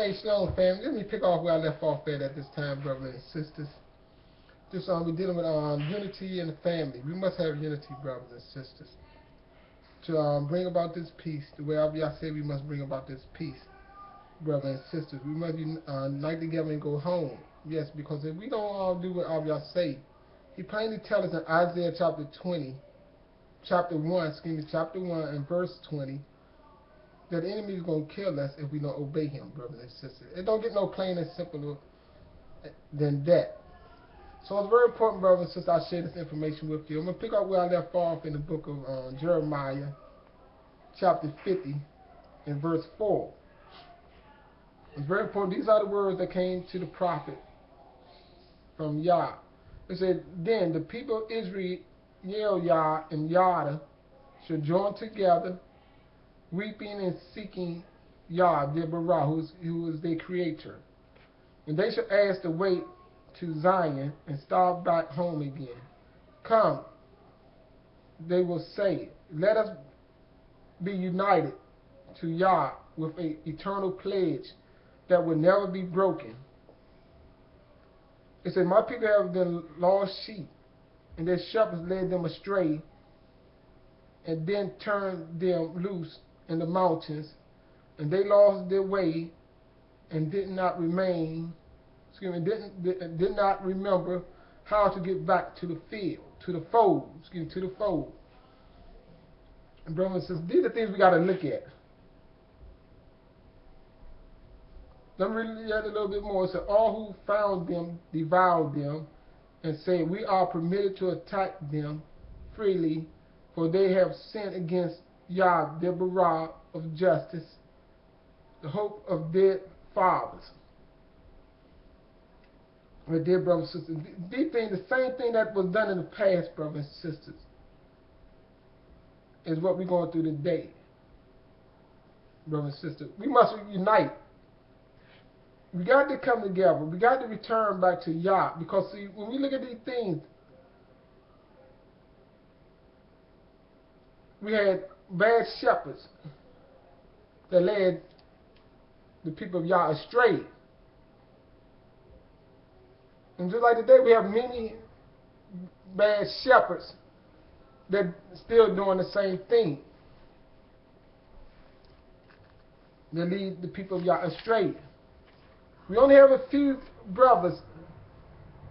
Hey, Shalom, family. Let me pick off where I left off at this time, brothers and sisters. Just we're dealing with unity in the family. We must have unity, brothers and sisters, to bring about this peace. The way I say we must bring about this peace, brothers and sisters. We must unite together and go home. Yes, because if we don't do what Abiyah say, he plainly tells us in Isaiah chapter 1 and verse 20, that the enemy is going to kill us if we don't obey him, brothers and sisters. It don't get no plain and simple than that. So it's very important, brothers and sisters, I share this information with you. I'm going to pick up where I left off in the book of Jeremiah, chapter 50, and verse 4. It's very important. These are the words that came to the prophet from Yah. It said, then the people of Israel, Yah and Yada, shall join together, weeping and seeking Yah, their Barah, who is their creator. And they shall ask the way to Zion and start back home again. Come, they will say, let us be united to Yah with an eternal pledge that will never be broken. It said, my people have been lost sheep, and their shepherds led them astray, and then turned them loose in the mountains, and they lost their way and did not remember how to get back to the field, to the fold. And brothers and sisters, these are things we got to look at. Let me read it a little bit more. It said, all who found them devoured them, and said, we are permitted to attack them freely, for they have sinned against Yah, their Barah of justice, the hope of dead fathers. My dear brothers and sisters, these things, the same thing that was done in the past, brothers and sisters, is what we're going through today. Brothers and sisters, we must unite. We got to come together. We got to return back to Yah, because see, when we look at these things, we had bad shepherds that led the people of Yah astray. And just like today, we have many bad shepherds that still doing the same thing. They lead the people of Yah astray. We only have a few brothers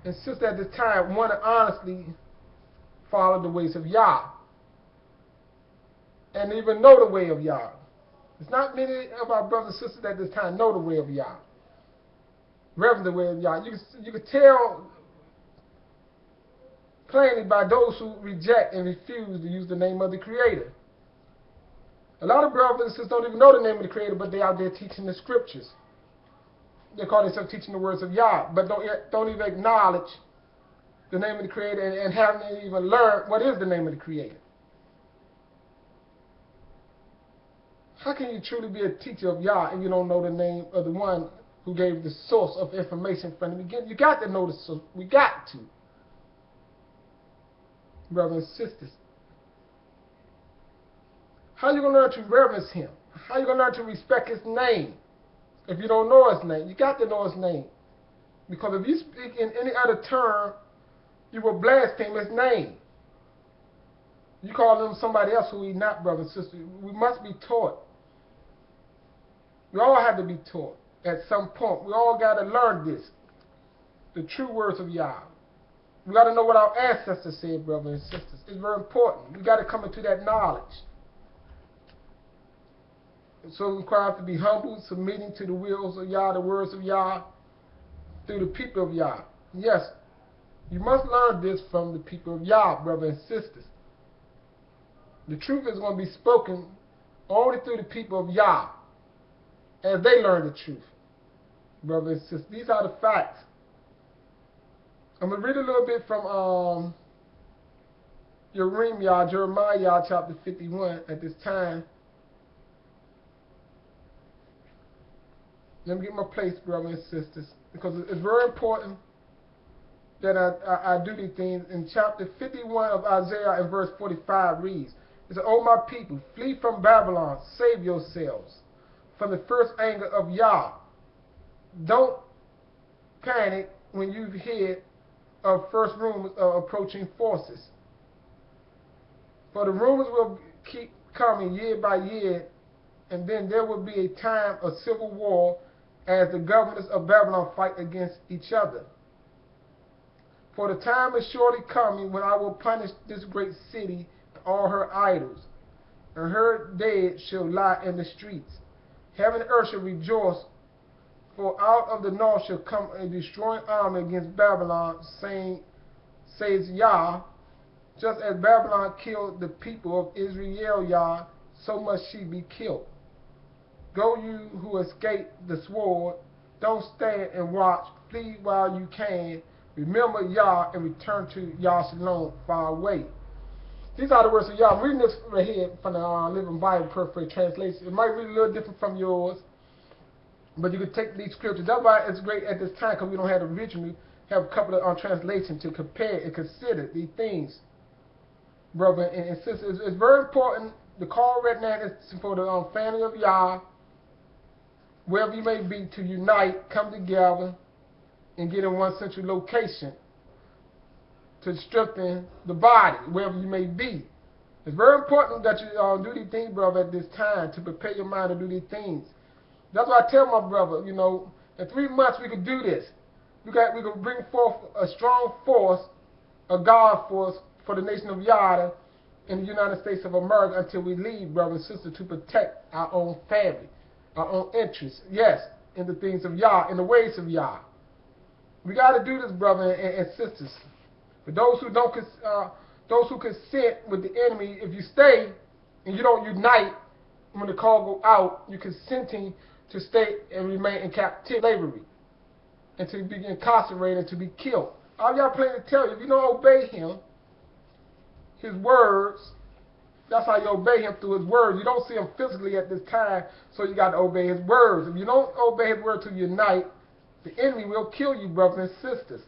and sisters at this time want to honestly follow the ways of Yah and even know the way of Yah. It's not many of our brothers and sisters at this time know the way of Yah, reverence the way of Yah. You can tell plainly by those who reject and refuse to use the name of the Creator. A lot of brothers and sisters don't even know the name of the Creator, but they're out there teaching the scriptures. They call themselves teaching the words of Yah, but don't even acknowledge the name of the Creator and haven't even learned what is the name of the Creator. How can you truly be a teacher of Yah if you don't know the name of the one who gave the source of information from the beginning? You got to know the source. We got to. Brothers and sisters. How are you going to learn to reverence him? How are you going to learn to respect his name? If you don't know his name, you got to know his name. Because if you speak in any other term, you will blaspheme his name. You call him somebody else who he's not, brothers and sisters. We must be taught. We all have to be taught at some point. We all got to learn this. The true words of Yah. We got to know what our ancestors said, brothers and sisters. It's very important. We got to come into that knowledge. So we require to be humble, submitting to the wills of Yah, the words of Yah, through the people of Yah. Yes, you must learn this from the people of Yah, brothers and sisters. The truth is going to be spoken only through the people of Yah, as they learn the truth, brothers and sisters. These are the facts. I'm going to read a little bit from Jeremiah chapter 51 at this time. Let me get my place, brothers and sisters, because it's very important that I do these things. In chapter 51 of Isaiah and verse 45 reads, it says, O my people, flee from Babylon, save yourselves from the first anger of Yah, don't panic when you hear of first rumors of approaching forces. For the rumors will keep coming year by year, and then there will be a time of civil war as the governors of Babylon fight against each other. For the time is surely coming when I will punish this great city and all her idols, and her dead shall lie in the streets. Heaven and earth shall rejoice, for out of the north shall come a destroying army against Babylon, says Yah. Just as Babylon killed the people of Israel, Yah, so must she be killed. Go you who escape the sword, don't stand and watch, flee while you can. Remember Yah and return to Yah Shalom far away. These are the words of Yah. I'm reading this right here from the Living Bible Perfect Translation. It might read a little different from yours, but you can take these scriptures. That's why it's great at this time, because we don't have the original. Have a couple of translations to compare and consider these things, brother and sister. It's very important. The call right now is for the family of Yah, wherever you may be, to unite, come together, and get in one central location to strengthen the body, wherever you may be. It's very important that you do these things, brother, at this time, to prepare your mind to do these things. That's why I tell my brother, you know, in 3 months we could do this. We could bring forth a strong force, a God force, for the nation of Yah in the United States of America until we leave, brother and sister, to protect our own family, our own interests, yes, in the things of Yah, in the ways of Yah. We got to do this, brother and sisters. For those who don't, those who consent with the enemy, if you stay and you don't unite when the call go out, you're consenting to stay and remain in captivity, slavery, and to be incarcerated and to be killed. All y'all plain to tell you, if you don't obey him, his words, that's how you obey him, through his words. You don't see him physically at this time, so you got to obey his words. If you don't obey his word to unite, the enemy will kill you, brothers and sisters.